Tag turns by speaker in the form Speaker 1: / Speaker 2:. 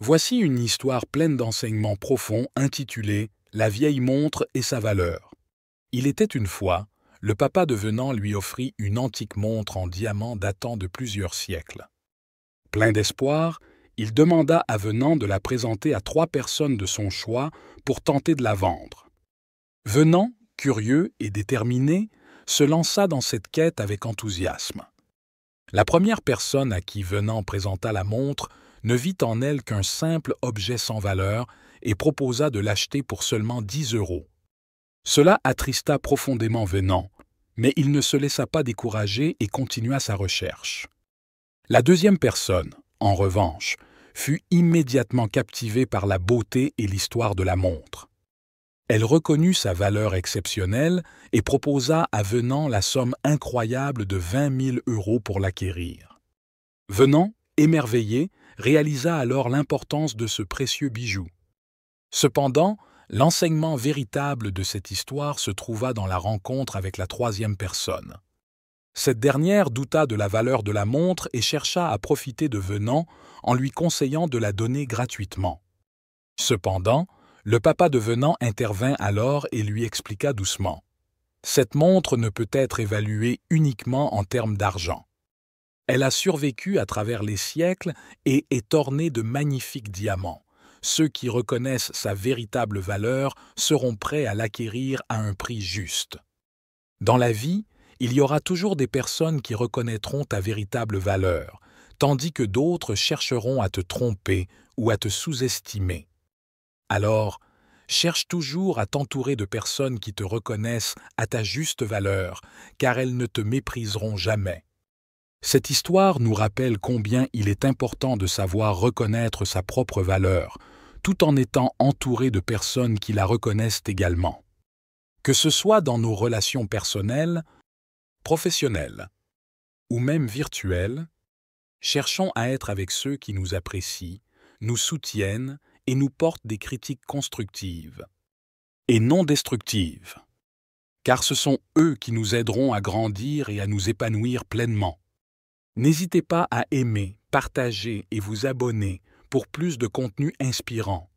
Speaker 1: Voici une histoire pleine d'enseignements profonds intitulée « La vieille montre et sa valeur ». Il était une fois, le papa de Venant lui offrit une antique montre en diamant datant de plusieurs siècles. Plein d'espoir, il demanda à Venant de la présenter à 3 personnes de son choix pour tenter de la vendre. Venant, curieux et déterminé, se lança dans cette quête avec enthousiasme. La première personne à qui Venant présenta la montre ne vit en elle qu'un simple objet sans valeur et proposa de l'acheter pour seulement 10 €. Cela attrista profondément Venant, mais il ne se laissa pas décourager et continua sa recherche. La deuxième personne, en revanche, fut immédiatement captivée par la beauté et l'histoire de la montre. Elle reconnut sa valeur exceptionnelle et proposa à Venant la somme incroyable de 20 000 € pour l'acquérir. Venant, émerveillé, réalisa alors l'importance de ce précieux bijou. Cependant, l'enseignement véritable de cette histoire se trouva dans la rencontre avec la troisième personne. Cette dernière douta de la valeur de la montre et chercha à profiter de Venant en lui conseillant de la donner gratuitement. Cependant, le papa de Venant intervint alors et lui expliqua doucement. Cette montre ne peut être évaluée uniquement en termes d'argent. Elle a survécu à travers les siècles et est ornée de magnifiques diamants. Ceux qui reconnaissent sa véritable valeur seront prêts à l'acquérir à un prix juste. Dans la vie, il y aura toujours des personnes qui reconnaîtront ta véritable valeur, tandis que d'autres chercheront à te tromper ou à te sous-estimer. Alors, cherche toujours à t'entourer de personnes qui te reconnaissent à ta juste valeur, car elles ne te mépriseront jamais. Cette histoire nous rappelle combien il est important de savoir reconnaître sa propre valeur, tout en étant entouré de personnes qui la reconnaissent également. Que ce soit dans nos relations personnelles, professionnelles ou même virtuelles, cherchons à être avec ceux qui nous apprécient, nous soutiennent et nous portent des critiques constructives et non destructives, car ce sont eux qui nous aideront à grandir et à nous épanouir pleinement. N'hésitez pas à aimer, partager et vous abonner pour plus de contenu inspirant.